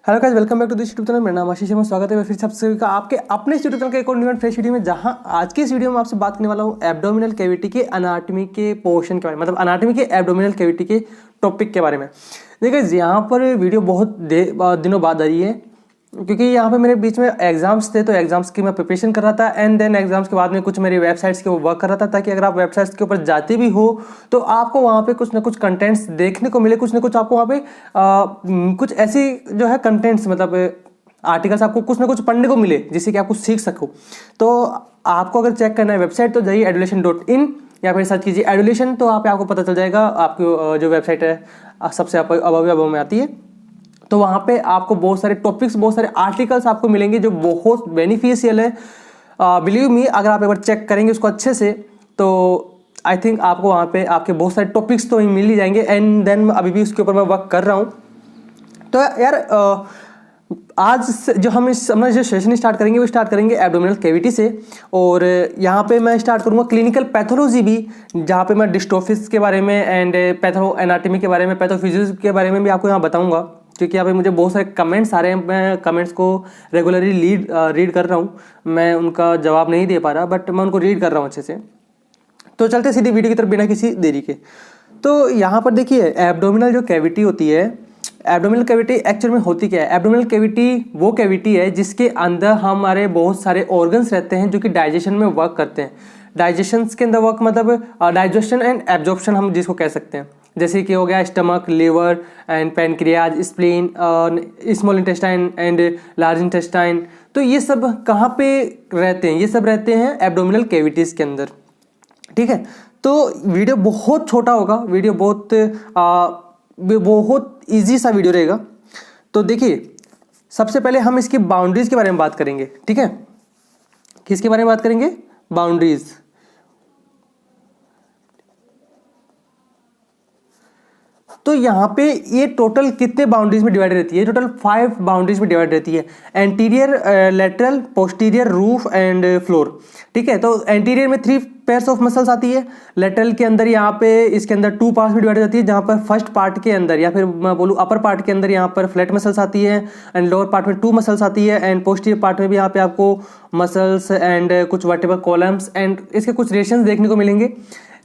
Hello guys, welcome back to this YouTube channel. मेरा नाम आशीष है। स्वागत है फिर सबसे का आपके अपने यूट्यूब चैनल के एक और न्यू एंड फ्रेश वीडियो में, जहां आज की इस वीडियो में आपसे बात करने वाला हूं एब्डोमिनल कैविटी के अनाटमी के पोर्शन के बारे में, मतलब अनाटमी के एब्डोमिनल कैविटी के टॉपिक के बारे में। देखिए यहाँ पर वीडियो बहुत दिनों बाद आई है, क्योंकि यहाँ पे मेरे बीच में एग्जाम्स थे, तो एग्जाम्स की मैं प्रिपरेशन कर रहा था एंड देन एग्जाम्स के बाद में कुछ मेरी वेबसाइट्स के ऊपर वर्क कर रहा था, ताकि अगर आप वेबसाइट्स के ऊपर जाते भी हो तो आपको वहाँ पे कुछ ना कुछ कंटेंट्स देखने को मिले, कुछ ना कुछ आपको वहाँ पे कुछ ऐसी जो है कंटेंट्स, मतलब आर्टिकल्स आपको कुछ ना कुछ पढ़ने को मिले जिससे कि आप कुछ सीख सको। तो आपको अगर चेक करना है वेबसाइट, तो जाइए education.in या फिर सर्च कीजिए एडुलेशन, तो आपको पता चल जाएगा। आपकी जो वेबसाइट है सबसे अबव में आती है, तो वहाँ पे आपको बहुत सारे टॉपिक्स, बहुत सारे आर्टिकल्स आपको मिलेंगे जो बहुत बेनिफिशियल है। बिलीव मी, अगर आप एक बार चेक करेंगे उसको अच्छे से, तो आई थिंक आपको वहाँ पे आपके बहुत सारे टॉपिक्स तो मिल ही जाएंगे। एंड देन अभी भी उसके ऊपर मैं वर्क कर रहा हूँ। तो यार आज जो हम अपना जो सेशन स्टार्ट करेंगे वो स्टार्ट करेंगे एब्डोमिनल कैविटी से। और यहाँ पे मैं स्टार्ट करूँगा क्लिनिकल पैथोलॉजी भी, जहाँ पे मैं डिस्ट्रोफिस के बारे में एंड पैथो एनाटमी के बारे में, पैथोफिजियोलॉजी के बारे में भी आपको यहाँ बताऊँगा, क्योंकि यहाँ पे मुझे बहुत सारे कमेंट्स आ रहे हैं। मैं कमेंट्स को रेगुलरली रीड कर रहा हूँ। मैं उनका जवाब नहीं दे पा रहा, बट मैं उनको रीड कर रहा हूँ अच्छे से। तो चलते सीधे वीडियो की तरफ बिना किसी देरी के। तो यहाँ पर देखिए, एब्डोमिनल जो कैविटी होती है, एब्डोमिनल कैविटी एक्चुअल में होती क्या है? एब्डोमिनल कैविटी वो कैविटी है जिसके अंदर हमारे बहुत सारे ऑर्गन्स रहते हैं जो कि डाइजेशन में वर्क करते हैं। डाइजेशन के अंदर वर्क मतलब डाइजेशन एंड एब्जॉर्प्शन हम जिसको कह सकते हैं, जैसे कि हो गया stomach, liver and pancreas, spleen, small intestine and large intestine. तो ये सब कहाँ पे रहते हैं? ये सब रहते हैं एब्डोमिनल कैविटीज़ के अंदर। ठीक है, तो वीडियो बहुत छोटा होगा, वीडियो बहुत ईजी सा वीडियो रहेगा। तो देखिए, सबसे पहले हम इसकी बाउंड्रीज के बारे में बात करेंगे। ठीक है, किसके बारे में बात करेंगे? बाउंड्रीज। तो यहाँ पे ये टोटल कितने बाउंड्रीज में डिवाइड रहती है? टोटल 5 बाउंड्रीज में डिवाइड रहती है। Anterior, lateral, posterior, roof and floor. ठीक है, तो एंटीरियर में 3 पेयर्स ऑफ मसल्स आती है। लेटरल के अंदर यहाँ पे इसके अंदर 2 पार्ट्स में डिवाइड जाती है, जहाँ पर फर्स्ट पार्ट के अंदर, या फिर मैं बोलूँ अपर पार्ट के अंदर यहाँ पर फ्लैट मसल्स आती है एंड लोअर पार्ट में 2 मसल्स आती है। एंड पोस्टीरियर पार्ट में भी यहाँ पे आपको मसल्स एंड कुछ वर्टेब्रल कॉलम्स एंड इसके कुछ रेशंस देखने को मिलेंगे।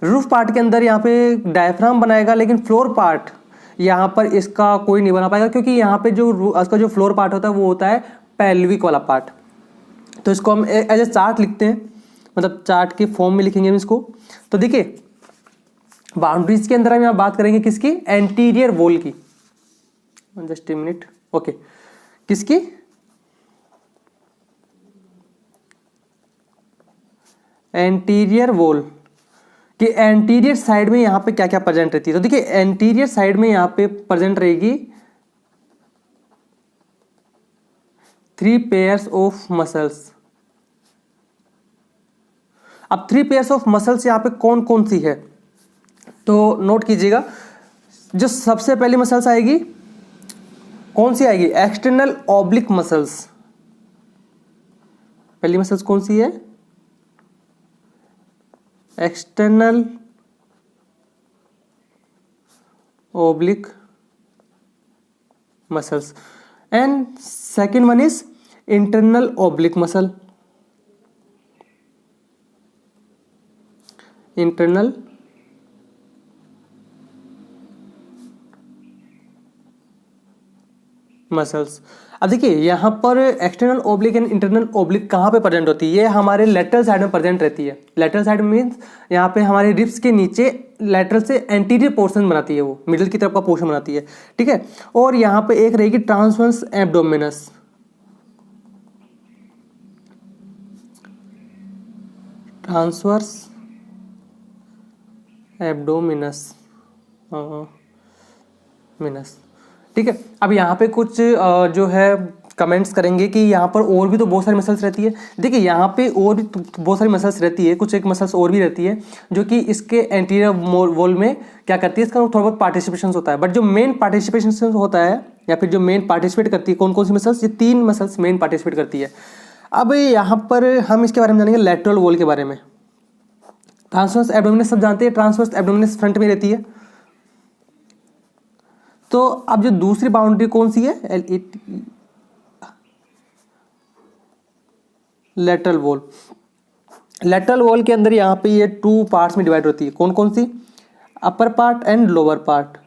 रूफ पार्ट के अंदर यहाँ पे डायफ्राम बनाएगा, लेकिन फ्लोर पार्ट यहाँ पर इसका कोई नहीं बना पाएगा, क्योंकि यहाँ पे जो इसका जो फ्लोर पार्ट होता है वो होता है पेल्विक वाला पार्ट। तो इसको हम एज ए चार्ट लिखते हैं, मतलब चार्ट के फॉर्म में लिखेंगे हम इसको। तो देखिए, बाउंड्रीज के अंदर हम यहाँ बात करेंगे किसकी? एंटीरियर वॉल की। Just a minute. ओके, किसकी? एंटीरियर वॉल कि एंटीरियर साइड में यहाँ पे क्या क्या प्रेजेंट रहती है। तो देखिए, एंटीरियर साइड में यहाँ पे प्रेजेंट रहेगी 3 पेयर्स ऑफ मसल्स। अब 3 पेयर्स ऑफ मसल्स यहाँ पे कौन कौन सी है, तो नोट कीजिएगा। जो सबसे पहली मसल्स आएगी, कौन सी आएगी? External oblique muscles. पहली मसल्स कौन सी है? External oblique muscles and second one is internal oblique muscle. Internal muscles. अब देखिए, यहाँ पर external oblique and internal oblique कहाँ पे प्रेजेंट होती है? ये हमारे लेटरल साइड में प्रेजेंट रहती है। लेटरल साइड मीन्स यहाँ पे हमारे रिब्स के नीचे लेटरल से एंटीरियर पोर्शन बनाती है, वो मिडिल की तरफ का पोर्शन बनाती है। ठीक है, और यहाँ पे एक रहेगी transverse abdominis. Transverse abdominis minus. ठीक है, अब यहाँ पे कुछ जो है कमेंट्स करेंगे कि यहाँ पर और भी तो बहुत सारी मसल्स रहती है। देखिए, यहाँ पे और भी बहुत सारी मसल्स रहती है, कुछ एक मसल्स और भी रहती है जो कि इसके एंटीरियर वॉल में क्या करती है, इसका थोड़ा बहुत पार्टिसिपेशन होता है। बट जो मेन पार्टिसिपेशन होता है, या फिर जो मेन पार्टिसिपेट करती है, कौन कौन सी मसल्स? ये 3 मसल्स मेन पार्टिसिपेट करती है। अब यहाँ पर हम इसके बारे में जानेंगे लेटरल वॉल के बारे में। ट्रांसवर्स एब्डोमिनस सब जानते हैं, ट्रांसवर्स एब्डोमिनस फ्रंट में रहती है। तो अब जो दूसरी बाउंड्री कौन सी है? Lateral wall. लेटरल वॉल के अंदर यहाँ पे ये 2 पार्ट्स में डिवाइड होती है, कौन कौन सी? Upper part and lower part.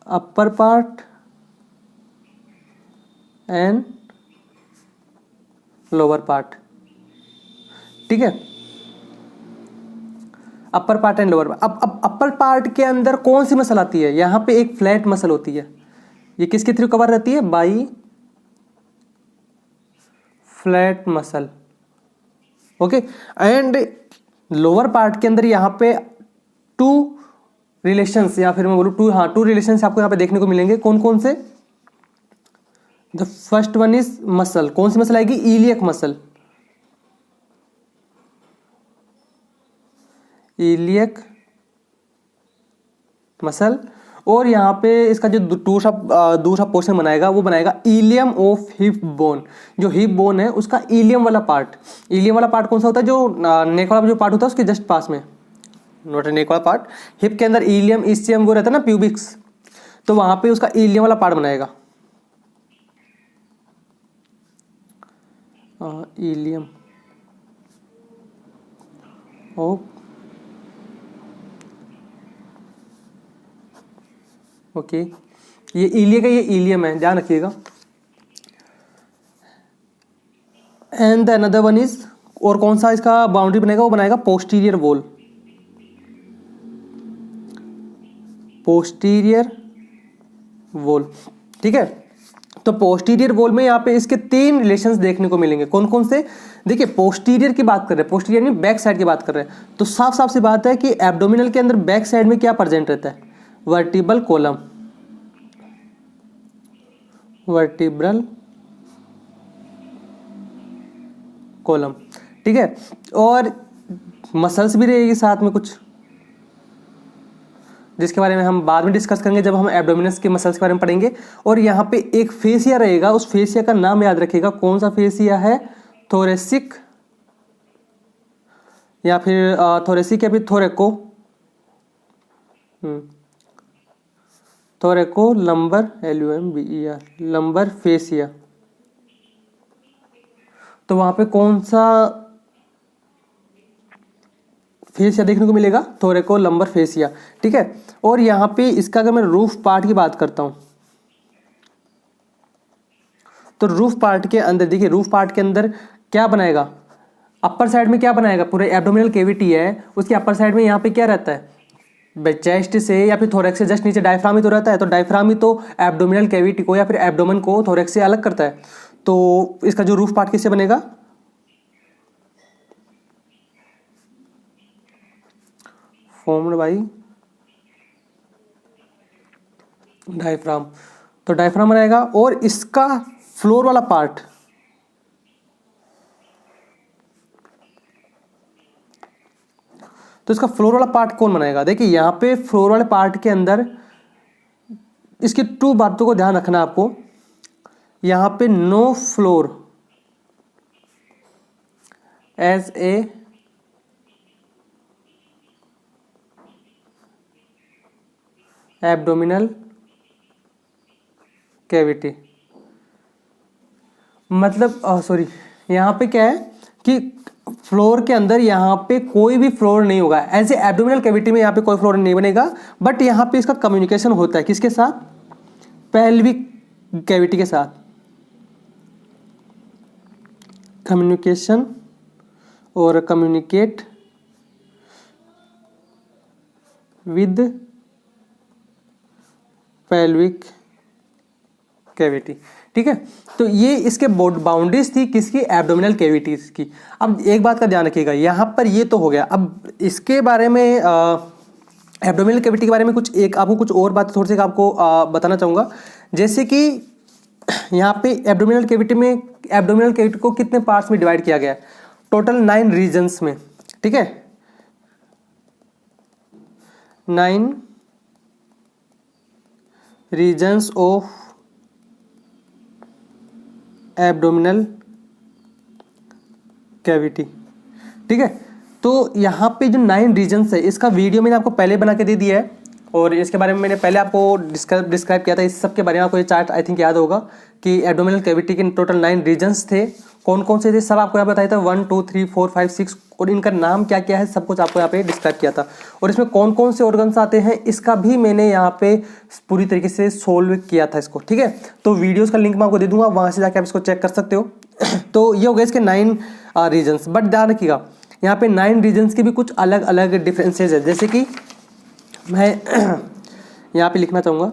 Upper part and lower part, ठीक है। Upper part and lower part. अब अपर पार्ट के अंदर कौन सी मसल आती है? यहाँ पे एक फ्लैट मसल होती है, ये किसके थ्रू कवर रहती है? By flat muscle, okay. And lower part के अंदर यहाँ पे 2 रिलेशंस, या फिर मैं बोलूँ 2 रिलेशंस आपको यहाँ पे देखने को मिलेंगे। कौन कौन से? The first one is muscle, कौन सी मसल आएगी? Iliac muscle. Iliac muscle. और यहाँ पे इसका जो दूसरा पोर्शन बनाएगा वो बनाएगा इलियम ऑफ हिप बोन। जो हिप बोन है उसका इलियम वाला पार्ट। इलियम वाला पार्ट कौन सा होता है? जो नेक वाला जो पार्ट होता है उसके जस्ट पास में, नोट नेक वाला पार्ट। हिप के अंदर इलियम इस्चियम वो रहता है ना, प्यूबिक्स, तो वहां पे उसका इलियम वाला पार्ट बनाएगा। इलियम ऑफ, ओके, ये इलिया का ये इलियम है, ध्यान रखिएगा। And the another one is, और कौन सा इसका बाउंड्री बनेगा? वो बनाएगा पोस्टीरियर वॉल। पोस्टीरियर वॉल, ठीक है। तो पोस्टीरियर वॉल में यहाँ पे इसके 3 रिलेशंस देखने को मिलेंगे। कौन कौन से? देखिए, पोस्टीरियर की बात कर रहे हैं, पोस्टीरियर में बैक साइड की बात कर रहे हैं, तो साफ साफ सी बात है कि एब्डोमिनल के अंदर बैक साइड में क्या प्रेजेंट रहता है? Vertebral column. वर्टिब्रल कॉलम, ठीक है। और मसल्स भी रहेगी साथ में कुछ, जिसके बारे में हम बाद में डिस्कस करेंगे जब हम एब्डोमिनस के मसल्स के बारे में पढ़ेंगे। और यहाँ पे एक फेसिया रहेगा, उस फेसिया का नाम याद रखिएगा। कौन सा फेसिया है? थोरेसिक, या फिर थोरेसिक या फिर थोरेको, थोरेको लंबर, LUMBER, लंबर फेसिया। तो वहां पे कौन सा फेसिया देखने को मिलेगा? थोरेको लंबर फेसिया, ठीक है। और यहाँ पे इसका अगर मैं रूफ पार्ट की बात करता हूं, तो रूफ पार्ट के अंदर देखिए, रूफ पार्ट के अंदर क्या बनाएगा? अपर साइड में क्या बनाएगा? पूरे एब्डोमिनल कैविटी है, उसके अपर साइड में यहाँ पे क्या रहता है? चेस्ट से या फिर थोरेक्स से जस्ट नीचे डायफ्राम ही तो रहता है। तो डायफ्राम ही तो एब्डोमिनल कैविटी को या फिर एब्डोमेन को थोरेक्स से अलग करता है। तो इसका जो रूफ पार्ट किससे बनेगा? Formed by diaphragm. तो डायफ्राम बनाएगा। और इसका फ्लोर वाला पार्ट, तो इसका फ्लोर वाला पार्ट कौन बनाएगा? देखिए, यहां पे फ्लोर वाले पार्ट के अंदर इसकी 2 बातों को ध्यान रखना आपको। यहां पे no floor as a abdominal cavity, मतलब सॉरी, यहां पे क्या है कि फ्लोर के अंदर यहाँ पे कोई भी फ्लोर नहीं होगा। एज ए एब्डोमिनल कैविटी में यहाँ पे कोई फ्लोर नहीं बनेगा, बट यहाँ पे इसका कम्युनिकेशन होता है किसके साथ? पेल्विक कैविटी के साथ। कम्युनिकेशन और कम्युनिकेट विद पेल्विक कैविटी, ठीक है। तो ये इसके बाउंड्रीज थी किसकी? एब्डोमिनल कैविटीज की। अब एक बात का ध्यान रखिएगा, यहाँ पर ये तो हो गया। अब इसके बारे में एब्डोमिनल कैविटी के बारे में आपको कुछ और बात थोड़ी सी आपको बताना चाहूँगा। जैसे कि यहाँ पे एब्डोमिनल कैविटी को कितने पार्ट्स में डिवाइड किया गया है? टोटल 9 रीजन्स में, ठीक है। 9 रीजन्स ऑफ एब्डोमिनल कैविटी, ठीक है। तो यहाँ पे जो 9 रीजन्स है, इसका वीडियो मैंने आपको पहले बना के दे दिया है, और इसके बारे में मैंने पहले आपको डिस्क्राइब किया था। इस सब के बारे में आपको ये चार्ट आई थिंक याद होगा कि एब्डोमिनल कैविटी के टोटल 9 रीजन्स थे। कौन कौन से थे सब आपको यहाँ बताया था, 1 2 3 4 5 6, और इनका नाम क्या क्या है सब कुछ आपको यहाँ पे डिस्क्राइब किया था। और इसमें कौन कौन से ऑर्गन्स आते हैं इसका भी मैंने यहाँ पे पूरी तरीके से सोल्व किया था इसको, ठीक है। तो वीडियोज़ का लिंक मैं आपको दे दूंगा, वहाँ से जाकर आप इसको चेक कर सकते हो। तो ये हो गए इसके 9 रीजन्स। बट ध्यान रखिएगा यहाँ पे 9 रीजन्स के भी कुछ अलग अलग डिफरेंसेस है। जैसे कि मैं यहाँ पे लिखना चाहूँगा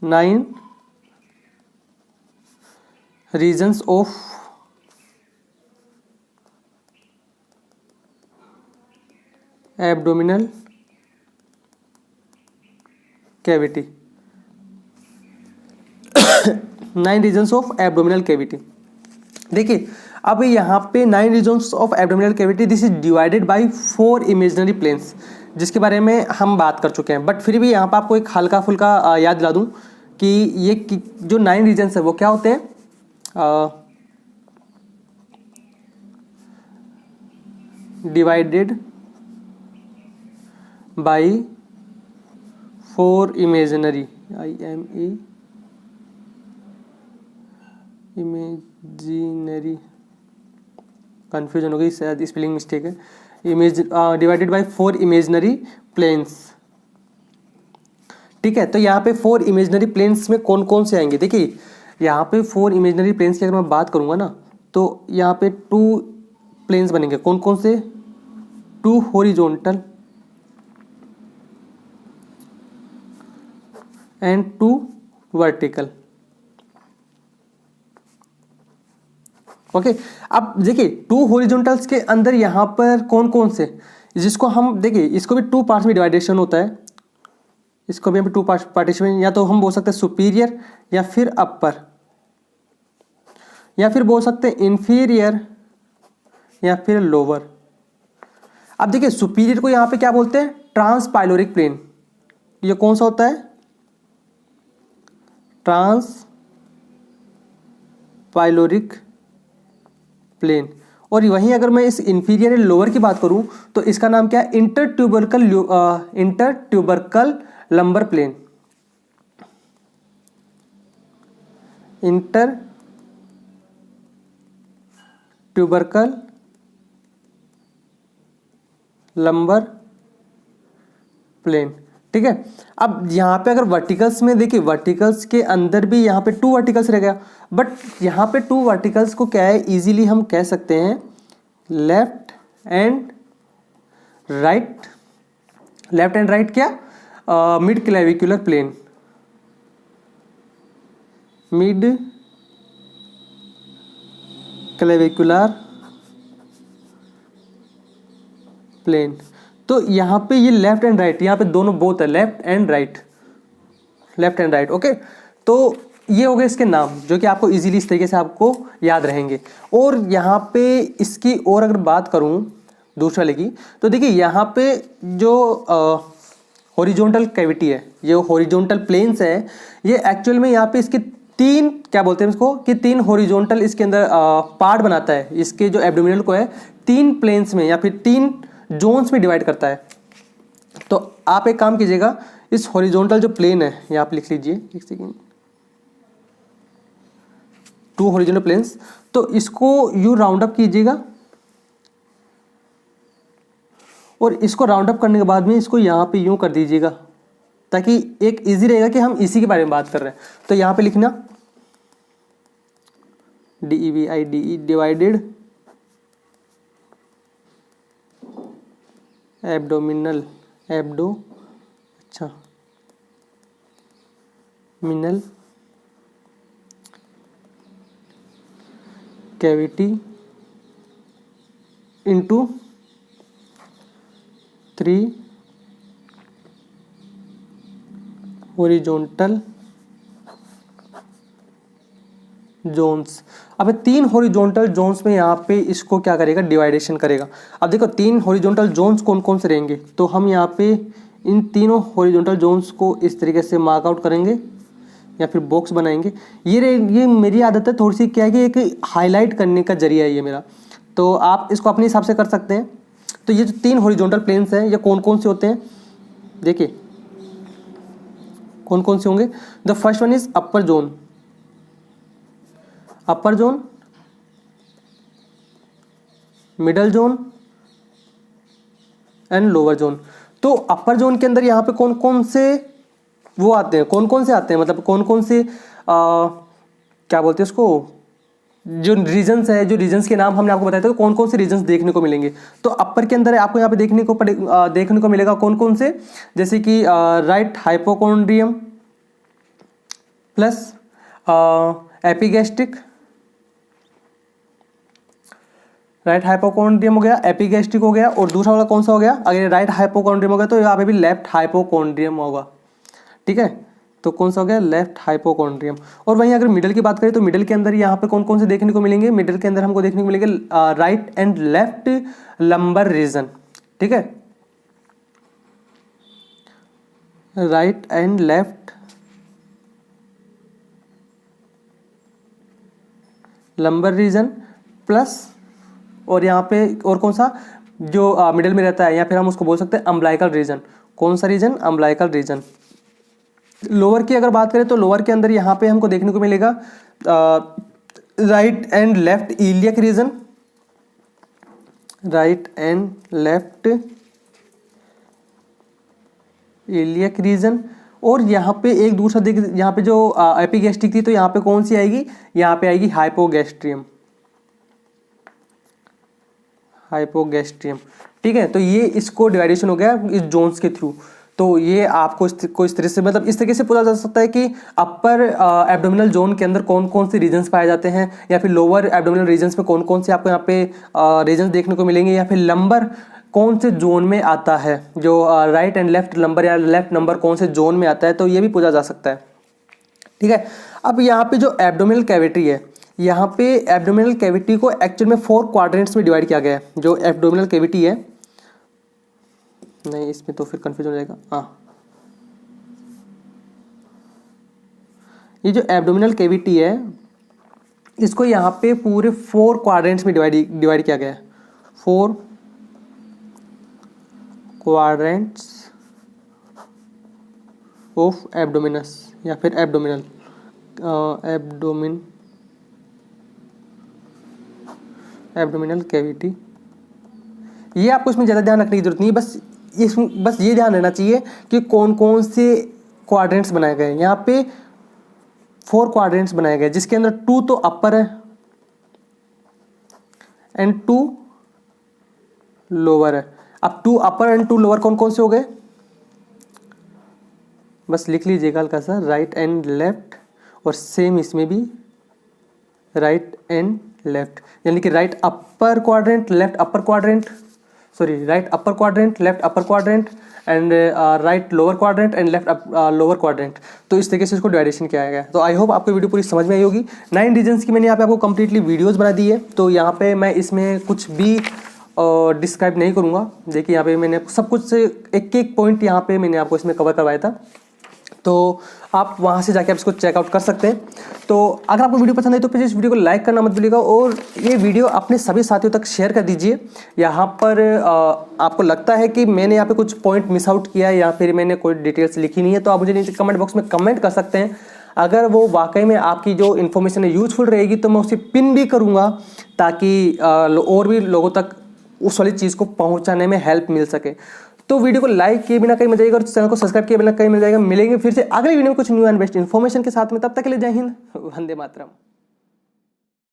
9 regions of abdominal cavity. 9 regions of abdominal cavity. देखिए अब यहाँ पे 9 regions of abdominal cavity, this is divided by 4 imaginary planes, जिसके बारे में हम बात कर चुके हैं। बट फिर भी यहाँ पर आपको एक हल्का फुल्का याद दिला दूँ कि ये जो 9 रीजन्स है वो क्या होते हैं, divided by 4 imaginary, imaginary, confusion हो गई शायद, स्पेलिंग मिस्टेक है। डिवाइडेड बाय 4 इमेजिनरी प्लेन्स, ठीक है। तो यहाँ पे 4 इमेजिनरी प्लेन्स में कौन कौन से आएंगे, देखिए यहाँ पे 4 इमेजिनरी प्लेन्स की अगर मैं बात करूँगा ना, तो यहाँ पे 2 प्लेन्स बनेंगे। कौन कौन से, 2 हॉरिजॉन्टल एंड 2 वर्टिकल। ओके अब देखिए 2 हॉरिजॉन्टल्स के अंदर यहाँ पर कौन कौन से, जिसको हम देखिए इसको भी 2 पार्ट्स में डिवाइडेशन होता है, इसको भी हम 2 पार्टीशन, या तो हम बोल सकते हैं सुपीरियर या फिर अपर, या फिर बोल सकते हैं इंफीरियर या फिर लोअर। अब देखिए सुपीरियर को यहाँ पे क्या बोलते हैं, ट्रांसपाइलोरिक प्लेन। ये कौन सा होता है, ट्रांसपाइलोरिक प्लेन। और वहीं अगर मैं इस इंफीरियर या लोअर की बात करूं तो इसका नाम क्या है, इंटरट्यूबरकल लंबर प्लेन। इंटरट्यूबरकल लंबर प्लेन, ठीक है। अब यहाँ पे अगर वर्टिकल्स में देखिए, वर्टिकल्स के अंदर भी यहाँ पे 2 वर्टिकल्स रह गया, बट यहाँ पे 2 वर्टिकल्स को क्या है, इजीली हम कह सकते हैं left and right. Left and right क्या, mid clavicular plane, mid clavicular plane. तो यहाँ पे ये लेफ्ट एंड राइट, यहाँ पे दोनों बोथ है, left and right, left and right. Okay तो ये हो गए इसके नाम, जो कि आपको इजीली इस तरीके से आपको याद रहेंगे। और यहाँ पे इसकी और अगर बात करूँ दूसरे वाले की, तो देखिए यहाँ पे जो हॉरिजॉन्टल कैविटी है, ये हॉरिजॉन्टल प्लेन्स है, ये एक्चुअल में यहाँ पे इसके 3 क्या बोलते हैं इसको, कि 3 हॉरिजॉन्टल इसके अंदर पार्ट बनाता है। इसके जो एब्डोमिनल को है 3 प्लेन्स में या फिर 3 जोन्स में डिवाइड करता है। तो आप एक काम कीजिएगा, इस हॉरिजॉन्टल जो प्लेन है यहाँ पे लिख लीजिए, एक सेकेंड, 2 हॉरिजॉन्टल प्लेन्स, तो इसको यू राउंड अप कीजिएगा, और इसको राउंड अप करने के बाद में इसको यहाँ पे यूं कर दीजिएगा, ताकि एक इजी रहेगा कि हम इसी के बारे में बात कर रहे हैं। तो यहाँ पे लिखना DEVIDE डिवाइडेड एब्डोमिनल, मिनल कैविटी इंटू 3 हॉरिजॉन्टल जोन्स। अब 3 हॉरिजॉन्टल जोन्स में यहाँ पे इसको क्या करेगा, डिवाइडेशन करेगा। अब देखो 3 हॉरिजॉन्टल जोन्स कौन कौन से रहेंगे, तो हम यहाँ पे इन तीनों हॉरिजॉन्टल जोन्स को इस तरीके से मार्क आउट करेंगे या फिर बॉक्स बनाएंगे। ये मेरी आदत है थोड़ी सी, क्या है कि एक हाईलाइट करने का जरिया है ये मेरा, तो आप इसको अपने हिसाब से कर सकते हैं। तो ये जो 3 हॉरिजॉन्टल प्लेन्स हैं ये कौन कौन से होते हैं, देखिए कौन कौन से होंगे। The first one is upper zone, upper zone, middle zone and lower zone. तो अपर जोन के अंदर यहाँ पे कौन कौन से वो आते हैं, कौन कौन से आते हैं, मतलब कौन कौन से क्या बोलते हैं उसको, जो रीजन्स है, जो रीजन्स के नाम हमने आपको बताया था तो कौन कौन से रीजन्स देखने को मिलेंगे। तो अपर के अंदर आपको यहाँ पे देखने को मिलेगा कौन कौन से, जैसे कि right hypochondrium plus epigastric, right hypochondrium हो गया, एपिगैस्ट्रिक हो गया, और दूसरा वाला कौन सा हो गया, अगर राइट हाइपोकॉन्ड्रियम हो गया तो यहाँ पे भी लेफ्ट हाइपोकॉन्ड्रियम होगा, ठीक है। तो कौन सा हो गया, लेफ्ट हाइपोकॉन्ड्रियम। और वहीं अगर मिडल की बात करें तो मिडल के अंदर यहाँ पे कौन कौन से देखने को मिलेंगे, मिडल के अंदर हमको देखने को मिलेंगे right and left lumbar region, ठीक है, right and left lumbar region plus, और यहाँ पे और कौन सा जो मिडल में रहता है, या फिर हम उसको बोल सकते हैं अम्बलाइकल रीजन। कौन सा रीजन, अम्बलाइकल रीजन। लोअर की अगर बात करें तो लोअर के अंदर यहाँ पे हमको देखने को मिलेगा right and left iliac region, right and left iliac region. और यहाँ पे एक दूसरा देख, यहाँ पे जो एपिगैस्ट्रिक थी तो यहाँ पे कौन सी आएगी, यहाँ पे आएगी हाइपोगैस्ट्रियम, हाइपोगैस्ट्रियम, ठीक है। तो ये इसको डिवाइडेशन हो गया इस जोन्स के थ्रू। तो ये आपको इस तरह से, मतलब इस तरीके से पूछा जा सकता है कि अपर एब्डोमिनल जोन के अंदर कौन कौन से रीजन्स पाए जाते हैं, या फिर लोअर एब्डोमिनल रीजन्स में कौन कौन से आपको यहाँ पे रीजन्स देखने को मिलेंगे, या फिर लंबर कौन से जोन में आता है, जो राइट एंड लेफ्ट लंबर या लेफ्ट नंबर कौन से जोन में आता है, तो ये भी पूछा जा सकता है, ठीक है। अब यहाँ पे जो एब्डोमिनल कैविटी है, यहाँ पे एब्डोमिनल कैविटी को एक्चुअल में 4 क्वाड्रेंट्स में डिवाइड किया गया है। जो एब्डोमिनल कैविटी है, नहीं इसमें तो फिर कंफ्यूज हो जाएगा, हाँ, ये जो एब्डोमिनल कैविटी है इसको यहाँ पे पूरे 4 क्वाड्रेंट्स में डिवाइड किया गया है, 4 क्वाड्रेंट्स ऑफ एब्डोमिनस, या फिर एब्डोमिनल एब्डोमिनल कैविटी। ये आपको इसमें ज़्यादा ध्यान रखने की जरूरत नहीं है, बस ये ध्यान रहना चाहिए कि कौन कौन से क्वाड्रेंट्स बनाए गए हैं। यहाँ पे 4 क्वाड्रेंट्स बनाए गए जिसके अंदर 2 तो अपर है एंड 2 लोअर है। अब 2 अपर एंड 2 लोअर कौन कौन से हो गए, बस लिख लीजिएगा हल्का सा, राइट एंड लेफ्ट, और सेम इसमें भी राइट एंड लेफ्ट, यानी कि right upper quadrant, left upper quadrant, sorry right upper quadrant, left upper quadrant and right lower quadrant and left lower quadrant. तो इस तरीके से इसको डिवाइडेशन किया गया है। तो आई होप आपको वीडियो पूरी समझ में आई होगी। 9 रीजन्स की मैंने यहाँ पे आपको कंप्लीटली वीडियोस बना दी है, तो यहाँ पे मैं इसमें कुछ भी डिस्क्राइब नहीं करूँगा। देखिए यहाँ पे मैंने सब कुछ एक एक पॉइंट यहाँ पे मैंने आपको इसमें कवर करवाया था, तो आप वहाँ से जाके आप इसको चेकआउट कर सकते हैं। तो अगर आपको वीडियो पसंद आई तो प्लीज़ इस वीडियो को लाइक करना मत भूलिएगा, और ये वीडियो अपने सभी साथियों तक शेयर कर दीजिए। यहाँ पर आपको लगता है कि मैंने यहाँ पे कुछ पॉइंट मिस आउट किया है या फिर मैंने कोई डिटेल्स लिखी नहीं है, तो आप मुझे नीचे कमेंट बॉक्स में कमेंट कर सकते हैं। अगर वो वाकई में आपकी जो इन्फॉर्मेशन है यूजफुल रहेगी तो मैं उसे पिन भी करूँगा, ताकि और भी लोगों तक उस वाली चीज़ को पहुँचाने में हेल्प मिल सके। तो वीडियो को लाइक किए बिना कहीं मिल जाएगा, और चैनल को सब्सक्राइब किए बिना कहीं मिल जाएगा। मिलेंगे फिर से अगले वीडियो में कुछ न्यू एंड बेस्ट इन्फॉर्मेशन के साथ में, तब तक के लिए जय हिंद, वंदे मातरम।